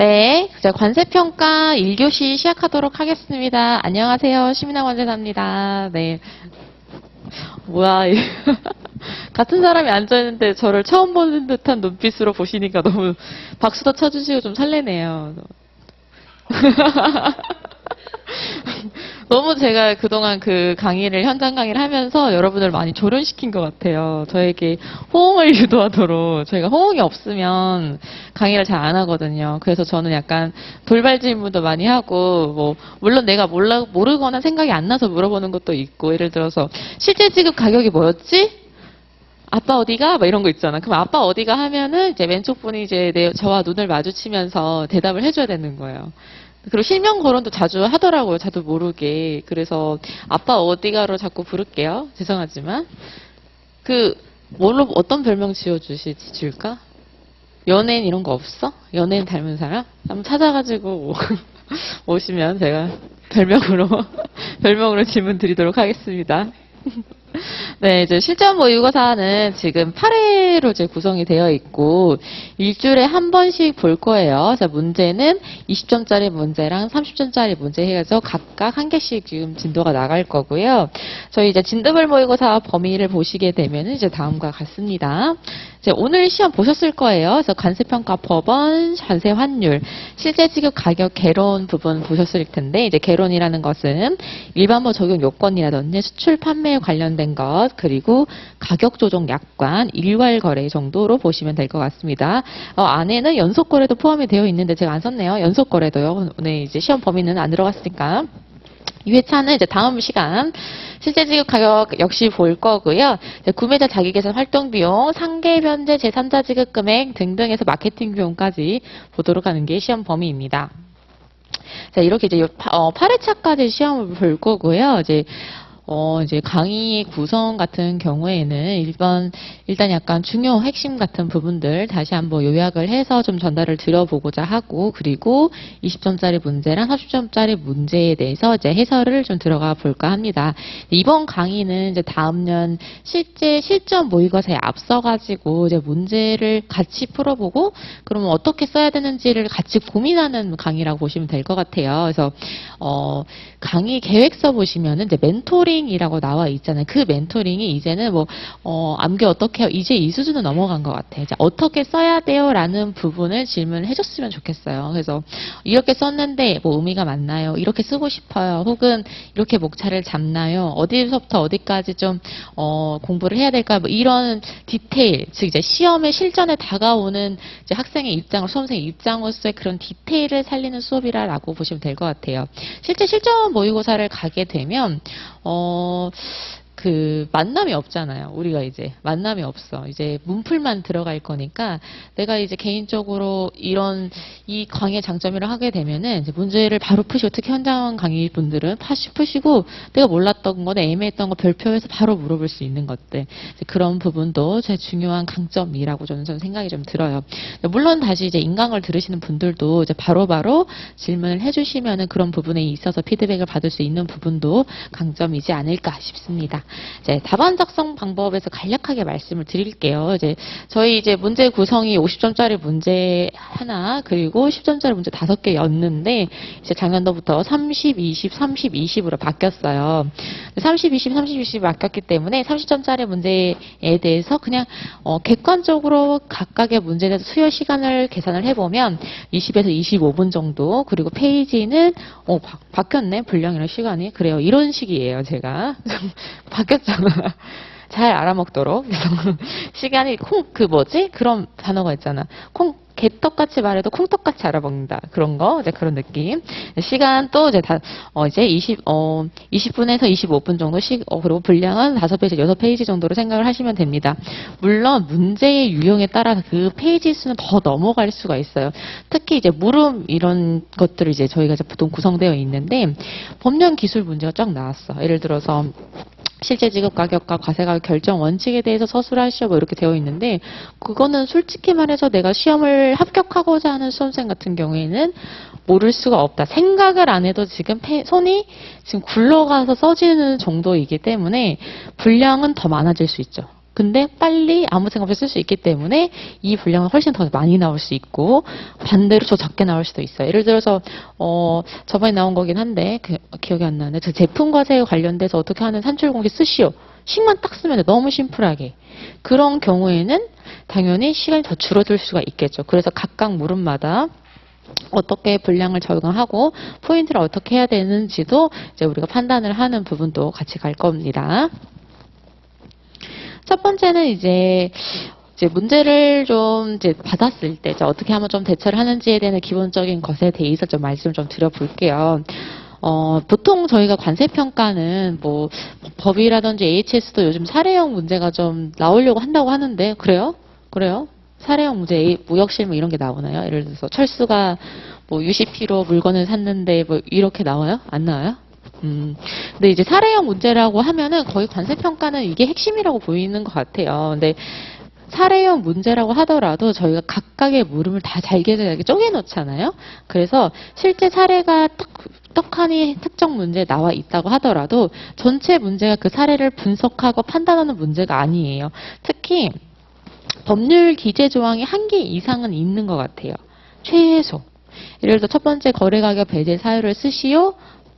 네, 자, 관세평가 1교시 시작하도록 하겠습니다. 안녕하세요. 시민아 관세사입니다. 네. 뭐야, 같은 사람이 앉아있는데 저를 처음 보는 듯한 눈빛으로 보시니까 너무 박수도 쳐주시고 좀 설레네요. 너무 제가 그동안 그 강의를, 현장 강의를 하면서 여러분을 많이 조련시킨 것 같아요. 저에게 호응을 유도하도록. 저희가 호응이 없으면 강의를 잘 안 하거든요. 그래서 저는 약간 돌발 질문도 많이 하고, 뭐, 물론 내가 모르거나 생각이 안 나서 물어보는 것도 있고, 예를 들어서, 실제 지급 가격이 뭐였지? 아빠 어디가? 막 이런 거 있잖아. 그럼 아빠 어디가 하면은 이제 왼쪽 분이 이제 저와 눈을 마주치면서 대답을 해줘야 되는 거예요. 그리고 실명 거론도 자주 하더라고요. 저도 모르게. 그래서 아빠 어디가로 자꾸 부를게요. 죄송하지만. 어떤 별명 지을까? 연예인 이런 거 없어? 연예인 닮은 사람? 한번 찾아가지고 오시면 제가 별명으로 질문 드리도록 하겠습니다. 네, 이제 실전 모의고사는 지금 8회로 이제 구성이 되어 있고, 일주일에 한 번씩 볼 거예요. 자, 문제는 20점짜리 문제랑 30점짜리 문제 해서 각각 한 개씩 지금 진도가 나갈 거고요. 저희 이제 진도별 모의고사 범위를 보시게 되면 이제 다음과 같습니다. 이제 오늘 시험 보셨을 거예요. 그래서 관세평가 법원, 관세 환율, 실제 지급 가격 개론 부분 보셨을 텐데, 이제 개론이라는 것은 일반법 적용 요건이라든지 수출 판매에 관련된 것, 그리고 가격 조정 약관, 일괄 거래 정도로 보시면 될 것 같습니다. 안에는 연속 거래도 포함이 되어 있는데 제가 안 썼네요. 연속 거래도요. 오늘 이제 시험 범위는 안 들어갔으니까. 2회차는 이제 다음 시간 실제 지급 가격 역시 볼 거고요. 구매자 자기계산 활동 비용, 상계 변제, 제3자 지급 금액 등등에서 마케팅 비용까지 보도록 하는 게 시험 범위입니다. 자, 이렇게 이제 8회차까지 시험을 볼 거고요. 이제 강의 구성 같은 경우에는 일단 약간 중요 핵심 같은 부분들 다시 한번 요약을 해서 좀 전달을 드려보고자 하고, 그리고 20점짜리 문제랑 30점짜리 문제에 대해서 이제 해설을 좀 들어가 볼까 합니다. 이번 강의는 이제 다음년 실제 실전 모의고사에 앞서가지고 이제 문제를 같이 풀어보고, 그러면 어떻게 써야 되는지를 같이 고민하는 강의라고 보시면 될 것 같아요. 그래서, 강의 계획서 보시면은 이제 멘토링이라고 나와 있잖아요. 그 멘토링이 이제는 암기 어떻게 해요? 이제 이 수준은 넘어간 것 같아요. 이제 어떻게 써야 돼요? 라는 부분을 질문을 해줬으면 좋겠어요. 그래서 이렇게 썼는데 뭐 의미가 맞나요? 이렇게 쓰고 싶어요. 혹은 이렇게 목차를 잡나요? 어디서부터 어디까지 좀 공부를 해야 될까? 뭐 이런 디테일, 즉 이제 시험에 실전에 다가오는 이제 학생의 입장으로, 수험생의 입장으로서의 그런 디테일을 살리는 수업이라고 보시면 될 것 같아요. 실제 실전 모의고사를 가게 되면 만남이 없잖아요. 우리가 이제 만남이 없어. 이제 문풀만 들어갈 거니까 내가 이제 개인적으로 이 강의의 장점이라 하게 되면은 이제 문제를 바로 푸시고, 특히 현장 강의 분들은 푸시고 내가 몰랐던 거나 애매했던 거 별표해서 바로 물어볼 수 있는 것들, 그런 부분도 제 중요한 강점이라고 저는 생각이 좀 들어요. 물론 다시 이제 인강을 들으시는 분들도 이제 바로바로 질문을 해주시면은 그런 부분에 있어서 피드백을 받을 수 있는 부분도 강점이지 않을까 싶습니다. 이제 답안 작성 방법에서 간략하게 말씀을 드릴게요. 저희 문제 구성이 50점짜리 문제 하나, 그리고 10점짜리 문제 5개였는데, 이제 작년도부터 30, 20, 30, 20으로 바뀌었어요. 30, 20, 30, 20이 바뀌었기 때문에 30점짜리 문제에 대해서 그냥 객관적으로 각각의 문제에 대해서 수요 시간을 계산을 해보면 20에서 25분 정도, 그리고 페이지는 바뀌었네, 분량이랑 시간이. 그래요. 이런 식이에요, 제가. 바뀌었잖아. 잘 알아먹도록. 그래서 시간이 그런 단어가 있잖아. 개떡같이 말해도 콩떡같이 알아먹는다. 그런 거, 이제 그런 느낌. 시간 또 이제 20분에서 25분 정도 그리고 분량은 5페이지, 6페이지 정도로 생각을 하시면 됩니다. 물론 문제의 유형에 따라서 그 페이지 수는 더 넘어갈 수가 있어요. 특히 이제 물음 이런 것들을 이제 저희가 보통 구성되어 있는데, 법령 기술 문제가 쫙 나왔어. 예를 들어서 실제 지급 가격과 과세가격 결정 원칙에 대해서 서술하시오, 뭐 이렇게 되어 있는데, 그거는 솔직히 말해서 내가 시험을 합격하고자 하는 수험생 같은 경우에는 모를 수가 없다. 생각을 안 해도 지금 손이 지금 굴러가서 써지는 정도이기 때문에 분량은 더 많아질 수 있죠. 근데 빨리 아무 생각 없이 쓸 수 있기 때문에 이 분량은 훨씬 더 많이 나올 수 있고 반대로 더 적게 나올 수도 있어요. 예를 들어서 저번에 나온 거긴 한데 기억이 안 나네. 저 제품 과세에 관련돼서 어떻게 하는 산출 공식 쓰시오. 식만 딱 쓰면 돼. 너무 심플하게. 그런 경우에는 당연히 시간이 더 줄어들 수가 있겠죠. 그래서 각각 물음마다 어떻게 분량을 적용하고 포인트를 어떻게 해야 되는지도 이제 우리가 판단을 하는 부분도 같이 갈 겁니다. 첫 번째는 이제 문제를 좀 이제 받았을 때 어떻게 하면 좀 대처를 하는지에 대한 기본적인 것에 대해서 좀 말씀을 좀 드려볼게요. 보통 저희가 관세평가는 뭐 법이라든지 AHS도 요즘 사례형 문제가 좀 나오려고 한다고 하는데 그래요? 그래요? 사례형 문제, 무역실무 이런 게 나오나요? 예를 들어서 철수가 뭐 UCP로 물건을 샀는데 뭐 이렇게 나와요? 안 나와요? 근데 이제 사례형 문제라고 하면은 거의 관세평가는 이게 핵심이라고 보이는 것 같아요. 근데 사례형 문제라고 하더라도 저희가 각각의 물음을 다 잘게 쪼개 놓잖아요. 그래서 실제 사례가 떡하니 특정 문제에 나와 있다고 하더라도 전체 문제가 그 사례를 분석하고 판단하는 문제가 아니에요. 특히 법률 기재 조항이 1개 이상은 있는 것 같아요. 최소. 예를 들어 첫 번째 거래가격 배제 사유를 쓰시오.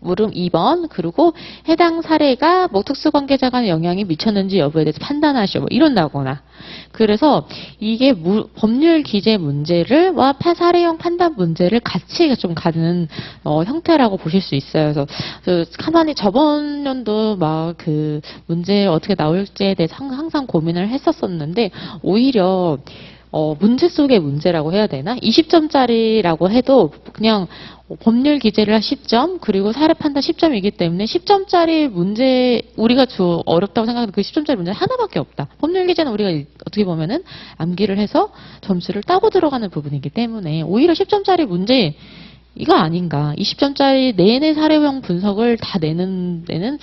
물음 2번. 그리고 해당 사례가 뭐 특수관계자 간에 영향이 미쳤는지 여부에 대해서 판단하시오. 뭐 이런다거나. 그래서 이게 법률 기재 문제와 사례형 판단 문제를 같이 좀 가는 형태라고 보실 수 있어요. 그래서 가만히 저번 연도 막 그 문제 어떻게 나올지에 대해서 항상 고민을 했었었는데 오히려 문제 속의 문제라고 해야 되나? 20점짜리라고 해도 그냥 법률 기재를 10점, 그리고 사례 판단 10점이기 때문에 10점짜리 문제, 우리가 어렵다고 생각하는 그 10점짜리 문제 하나밖에 없다. 법률 기재는 우리가 어떻게 보면은 암기를 해서 점수를 따고 들어가는 부분이기 때문에 오히려 10점짜리 문제, 이거 아닌가. 20점짜리 내내 사례형 분석을 다 내는 데는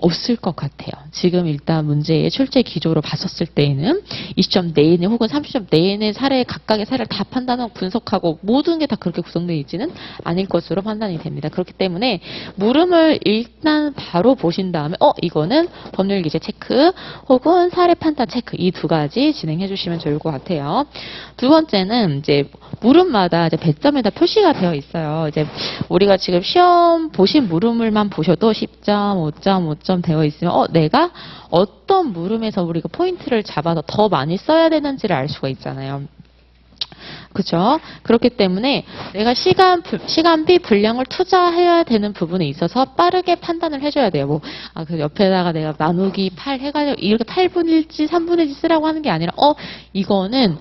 없을 것 같아요. 지금 일단 문제의 출제 기조로 봤었을 때에는 20점 내내 혹은 30점 내내 각각의 사례를 다 판단하고 분석하고 모든 게 다 그렇게 구성되어 있지는 않을 것으로 판단이 됩니다. 그렇기 때문에 물음을 일단 바로 보신 다음에 이거는 법률 기재 체크 혹은 사례 판단 체크 이 두 가지 진행해 주시면 좋을 것 같아요. 두 번째는 이제 물음마다 이제 배점에다 표시가 되어 있어요. 이제 우리가 지금 시험 보신 물음을만 보셔도 10점, 5점, 5점 되어 있으면 내가 어떤 물음에서 우리가 포인트를 잡아서 더 많이 써야 되는지를 알 수가 있잖아요. 그죠? 그렇기 때문에 내가 시간비, 분량을 투자해야 되는 부분에 있어서 빠르게 판단을 해줘야 돼요. 그 옆에다가 내가 나누기 8 해가지고 이렇게 8분의 1지 3분의 1지 쓰라고 하는 게 아니라, 이거는,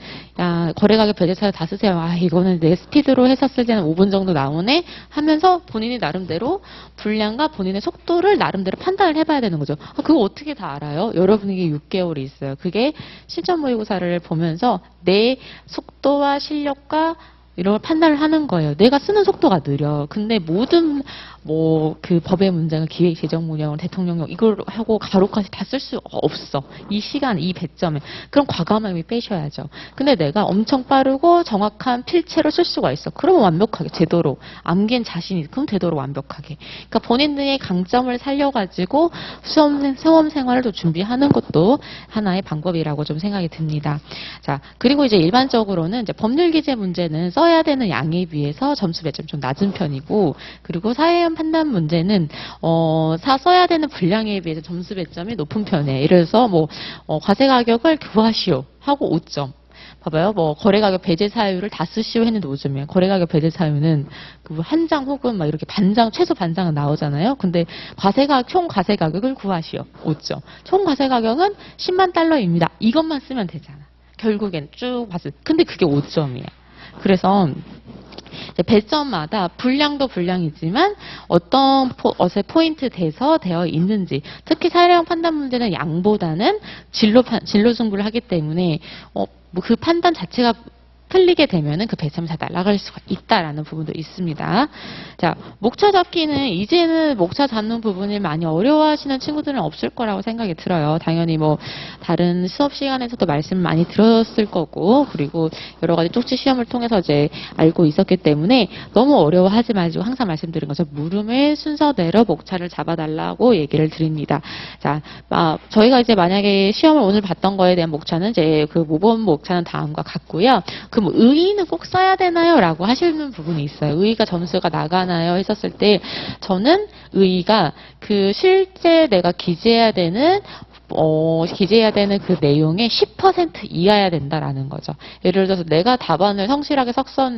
거래가격 배제사유 다 쓰세요. 이거는 내 스피드로 했었을 때는 5분 정도 나오네? 하면서 본인이 나름대로 분량과 본인의 속도를 나름대로 판단을 해봐야 되는 거죠. 그거 어떻게 다 알아요? 여러분에게 6개월이 있어요. 그게 실전 모의고사를 보면서 내 속도와 실력과 이런 걸 판단을 하는 거예요. 내가 쓰는 속도가 느려. 근데 모든 그 법의 문장을 기획, 재정, 운영, 대통령령 이걸 하고 가로까지 다 쓸 수 없어. 이 시간, 이 배점에. 그럼 과감함이 빼셔야죠. 근데 내가 엄청 빠르고 정확한 필체로 쓸 수가 있어. 그러면 완벽하게 제대로 암기엔 자신이 그럼 되도록 완벽하게. 그러니까 본인들의 강점을 살려가지고 수험 생활을 또 준비하는 것도 하나의 방법이라고 좀 생각이 듭니다. 자, 그리고 이제 일반적으로는 이제 법률 기재 문제는 써야 되는 양에 비해서 점수 배점이 좀 낮은 편이고, 그리고 사회형 판단 문제는 써야 되는 분량에 비해서 점수 배점이 높은 편이에요. 예를 들어서 과세 가격을 구하시오 하고 5점. 봐봐요. 거래가격 배제 사유를 다 쓰시오 했는데 5점이에요. 거래가격 배제 사유는 한 장 혹은 막 이렇게 반장, 최소 반장은 나오잖아요. 근데 총 과세 가격을 구하시오. 5점. 총 과세 가격은 10만 달러입니다. 이것만 쓰면 되잖아. 결국엔 쭉 봤을 때. 근데 그게 5점이야. 그래서 배점마다 분량도 분량이지만 어떤 것에 포인트 돼서 되어 있는지, 특히 사례형 판단 문제는 양보다는 진로 승부를 하기 때문에 그 판단 자체가 틀리게 되면은 그 배점에서 날아갈 수가 있다라는 부분도 있습니다. 자, 목차 잡기는 이제는 목차 잡는 부분을 많이 어려워하시는 친구들은 없을 거라고 생각이 들어요. 당연히 뭐 다른 수업 시간에서도 말씀을 많이 들었을 거고, 그리고 여러 가지 쪽지 시험을 통해서 이제 알고 있었기 때문에 너무 어려워하지 마시고 항상 말씀드린 것처럼 물음의 순서대로 목차를 잡아달라고 얘기를 드립니다. 자, 저희가 이제 만약에 시험을 오늘 봤던 거에 대한 목차는 이제 그 모범 목차는 다음과 같고요. 그 뭐 의의는 꼭 써야 되나요? 라고 하시는 부분이 있어요. 의의가 점수가 나가나요? 했었을 때 저는 의의가 그 실제 내가 기재해야 되는 그 내용의 10% 이하여야 된다라는 거죠. 예를 들어서 내가 답안을 성실하게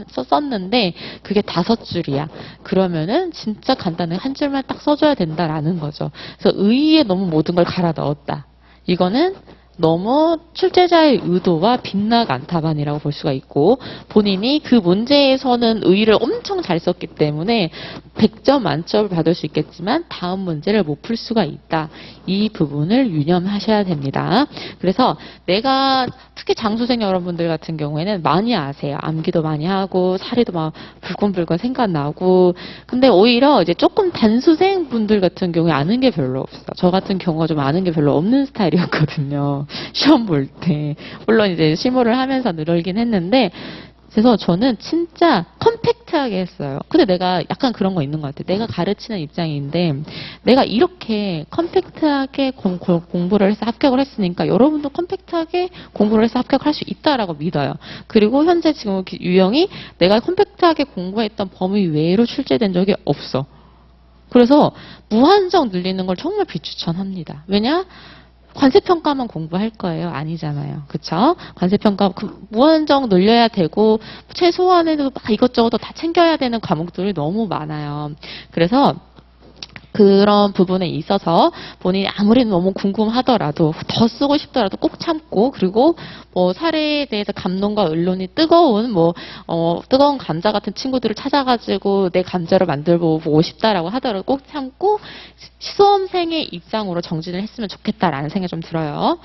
썼는데 그게 5줄이야. 그러면은 진짜 간단하게 한 줄만 딱 써줘야 된다라는 거죠. 그래서 의의에 너무 모든 걸 갈아 넣었다. 이거는 너무 출제자의 의도와 빗나간 답안이라고 볼 수가 있고, 본인이 그 문제에서는 의의를 엄청 잘 썼기 때문에 100점 만점을 받을 수 있겠지만 다음 문제를 못 풀 수가 있다. 이 부분을 유념하셔야 됩니다. 그래서 내가 특히 장수생 여러분들 같은 경우에는 많이 아세요. 암기도 많이 하고 사리도 막 불끈불끈 생각나고, 근데 오히려 이제 조금 단수생 분들 같은 경우에 아는 게 별로 없어요. 저 같은 경우가 좀 아는 게 별로 없는 스타일이었거든요. 시험 볼 때. 물론 이제 실무를 하면서 늘긴 했는데, 그래서 저는 진짜 컴팩트하게 했어요. 근데 내가 약간 그런 거 있는 것 같아요. 내가 가르치는 입장인데 내가 이렇게 컴팩트하게 공부를 해서 합격을 했으니까 여러분도 컴팩트하게 공부를 해서 합격할 수 있다라고 믿어요. 그리고 현재 지금 유형이 내가 컴팩트하게 공부했던 범위 외로 출제된 적이 없어. 그래서 무한정 늘리는 걸 정말 비추천합니다. 왜냐? 관세평가만 공부할 거예요? 아니잖아요. 그쵸? 관세평가 무한정 늘려야 되고 최소한에도 막 이것저것 다 챙겨야 되는 과목들이 너무 많아요. 그래서 그런 부분에 있어서 본인이 아무리 너무 궁금하더라도 더 쓰고 싶더라도 꼭 참고, 그리고 뭐 사례에 대해서 감동과 언론이 뜨거운 뜨거운 감자 같은 친구들을 찾아가지고 내 감자를 만들어 보고 싶다라고 하더라도 꼭 참고 수험생의 입장으로 정진을 했으면 좋겠다라는 생각이 좀 들어요.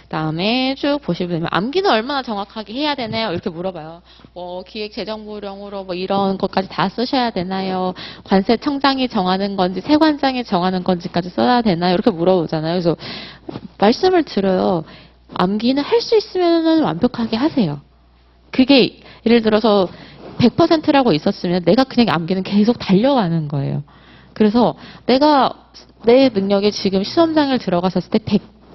다음에 쭉 보시면 암기는 얼마나 정확하게 해야 되나요? 이렇게 물어봐요. 기획재정부령으로 이런 것까지 다 쓰셔야 되나요? 관세청장이 정하는 건지 세관장이 정하는 건지까지 써야 되나요? 이렇게 물어보잖아요. 그래서 말씀을 드려요. 암기는 할 수 있으면 완벽하게 하세요. 그게 예를 들어서 100%라고 있었으면 내가 그냥 암기는 계속 달려가는 거예요. 그래서 내가 내 능력에 지금 시험장을 들어갔었을 때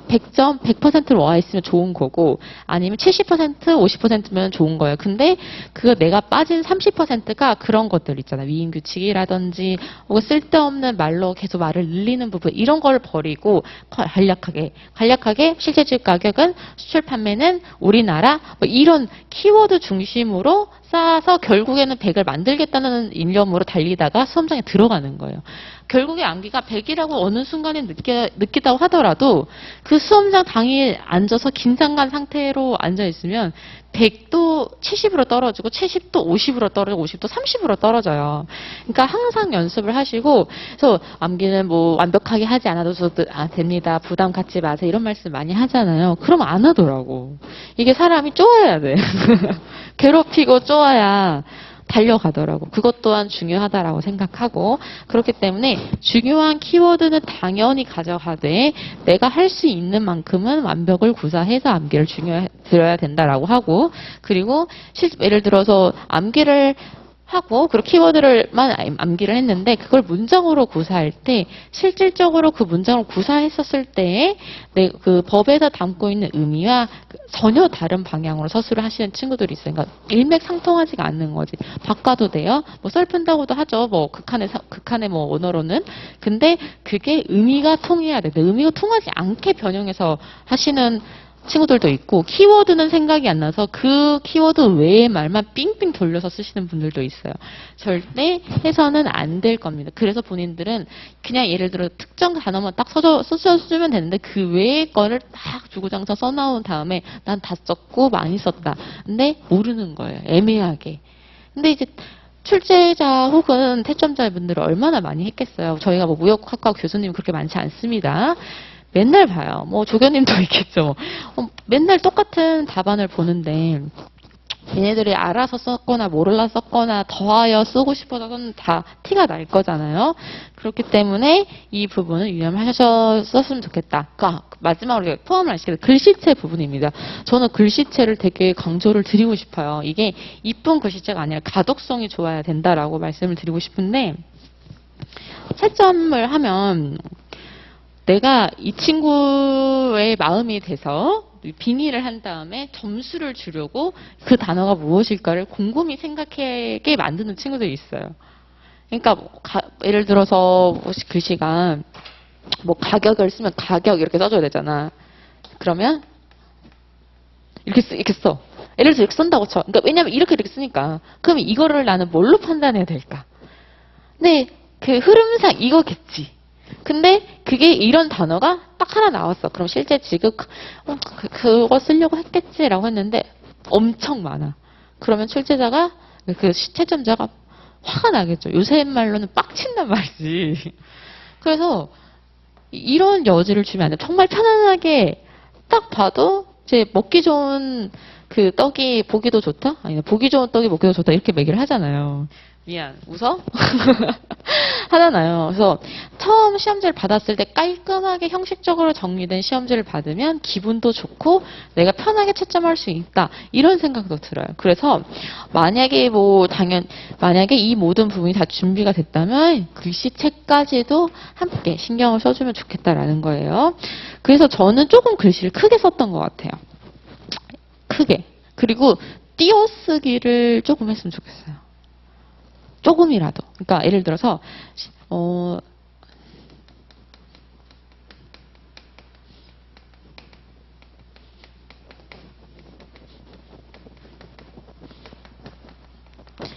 100점, 100%로 와 있으면 좋은 거고, 아니면 70%, 50%면 좋은 거예요. 근데 그거 내가 빠진 30%가 그런 것들 있잖아요. 위임규칙이라든지, 혹은 쓸데없는 말로 계속 말을 늘리는 부분, 이런 걸 버리고 간략하게 실제주식 가격은, 수출 판매는 우리나라, 이런 키워드 중심으로 쌓아서 결국에는 100을 만들겠다는 일념으로 달리다가 수험장에 들어가는 거예요. 결국에 암기가 100이라고 어느 순간에 느끼다고 하더라도 그 수험장 당일 앉아서 긴장감 상태로 앉아있으면 100도 70으로 떨어지고 70도 50으로 떨어지고 50도 30으로 떨어져요. 그러니까 항상 연습을 하시고, 그래서 암기는 완벽하게 하지 않아도 됩니다. 부담 갖지 마세요. 이런 말씀 많이 하잖아요. 그럼 안 하더라고. 이게 사람이 쪼아야 돼. 괴롭히고 쪼아야 달려가더라고. 그것 또한 중요하다라고 생각하고, 그렇기 때문에 중요한 키워드는 당연히 가져가되 내가 할 수 있는 만큼은 완벽을 구사해서 암기를 들어야 된다라고 하고, 그리고 예를 들어서 암기를 하고 그리고 키워드를만 암기를 했는데 그걸 문장으로 구사할 때 실질적으로 그 문장을 구사했었을 때에 그 법에서 담고 있는 의미와 전혀 다른 방향으로 서술을 하시는 친구들이 있어요. 그러니까 일맥상통하지가 않는 거지. 바꿔도 돼요. 썰 푼다고도 하죠. 극한의 언어로는. 근데 그게 의미가 통해야 돼. 의미가 통하지 않게 변형해서 하시는 친구들도 있고, 키워드는 생각이 안 나서 그 키워드 외의 말만 삥삥 돌려서 쓰시는 분들도 있어요. 절대 해서는 안 될 겁니다. 그래서 본인들은 그냥 예를 들어 특정 단어만 딱 써주면 되는데 그 외의 거를 딱 주구장창 써놓은 다음에 난 다 썼고 많이 썼다. 근데 모르는 거예요. 애매하게. 근데 이제 출제자 혹은 채점자 분들은 얼마나 많이 했겠어요. 저희가 무역학과 교수님 그렇게 많지 않습니다. 맨날 봐요. 조교님도 있겠죠. 맨날 똑같은 답안을 보는데 얘네들이 알아서 썼거나 몰라 썼거나 더하여 쓰고 싶어서는 다 티가 날 거잖아요. 그렇기 때문에 이 부분은 유념하셨으면 좋겠다. 마지막으로 포함을 안 시키는 글씨체 부분입니다. 저는 글씨체를 되게 강조를 드리고 싶어요. 이게 이쁜 글씨체가 아니라 가독성이 좋아야 된다라고 말씀을 드리고 싶은데, 채점을 하면 내가 이 친구의 마음이 돼서 빙의를 한 다음에 점수를 주려고 그 단어가 무엇일까를 곰곰이 생각하게 만드는 친구들이 있어요. 그러니까 예를 들어서 글씨가 가격을 쓰면 가격 이렇게 써줘야 되잖아. 그러면 이렇게 써. 예를 들어서 이렇게 쓴다고 쳐. 그러니까 왜냐면 이렇게 쓰니까. 그럼 이거를 나는 뭘로 판단해야 될까? 근데 그 흐름상 이거겠지. 근데 그게 이런 단어가 딱 하나 나왔어. 그럼 실제 지금 그거 쓰려고 했겠지라고 했는데 엄청 많아. 그러면 출제자가 그 채점자가 화가 나겠죠. 요새 말로는 빡친단 말이지. 그래서 이런 여지를 주면 안 돼. 정말 편안하게 딱 봐도 이제 먹기 좋은 그 떡이 보기도 좋다? 아니, 보기 좋은 떡이 먹기도 좋다. 이렇게 얘기를 하잖아요. 미안, 웃어? 하잖아요. 그래서 처음 시험지를 받았을 때 깔끔하게 형식적으로 정리된 시험지를 받으면 기분도 좋고 내가 편하게 채점할 수 있다. 이런 생각도 들어요. 그래서 만약에 만약에 이 모든 부분이 다 준비가 됐다면 글씨체까지도 함께 신경을 써주면 좋겠다라는 거예요. 그래서 저는 조금 글씨를 크게 썼던 것 같아요. 크게. 그리고 띄어쓰기를 조금 했으면 좋겠어요. 조금이라도. 그러니까 예를 들어서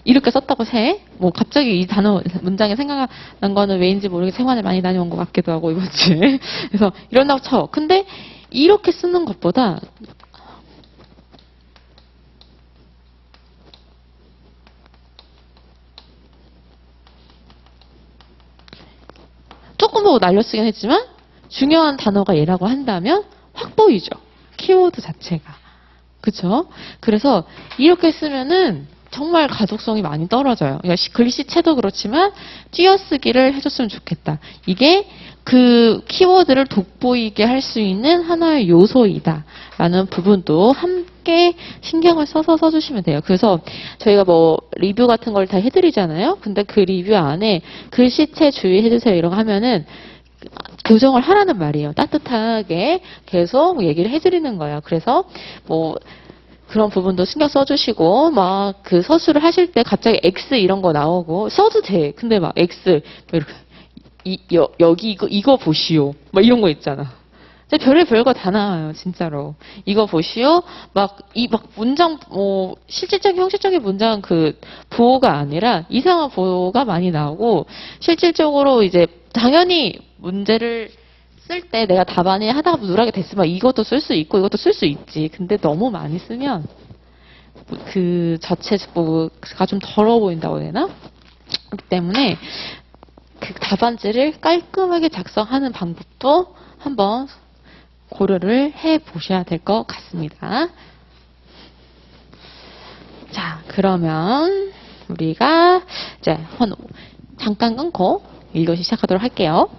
이렇게 썼다고 해. 갑자기 이 단어 문장에 생각난 거는 왜인지 모르게 세관을 많이 다녀온 것 같기도 하고 이거지. 그래서 이런다고 쳐. 근데 이렇게 쓰는 것보다 조금 보고 날려쓰긴 했지만 중요한 단어가 얘라고 한다면 확 보이죠. 키워드 자체가. 그쵸? 그래서 이렇게 쓰면은 정말 가독성이 많이 떨어져요. 그러니까 글씨체도 그렇지만 띄어쓰기를 해줬으면 좋겠다. 이게 그 키워드를 돋보이게 할 수 있는 하나의 요소이다. 라는 부분도 함께 신경을 써서 써주시면 돼요. 그래서 저희가 리뷰 같은 걸 다 해드리잖아요. 근데 그 리뷰 안에 글씨체 주의해주세요 이런 거 하면은 교정을 하라는 말이에요. 따뜻하게 계속 얘기를 해드리는 거예요. 그래서 그런 부분도 신경 써주시고, 그 서술을 하실 때 갑자기 X 이런 거 나오고, 써도 돼. 근데 X, 이렇게, 여기 이거 보시오. 이런 거 있잖아. 별거 다 나와요, 진짜로. 이거 보시오. 문장, 실질적인, 형식적인 문장 부호가 아니라 이상한 부호가 많이 나오고, 실질적으로 이제, 당연히 문제를 쓸 때 내가 답안에 하다가 누락이 됐으면 이것도 쓸 수 있고 이것도 쓸 수 있지. 근데 너무 많이 쓰면 그 자체가 좀 더러워 보인다고 해야 되나? 그렇기 때문에 그 답안지를 깔끔하게 작성하는 방법도 한번 고려를 해 보셔야 될 것 같습니다. 자, 그러면 우리가 이제 잠깐 끊고 1교시 시작하도록 할게요.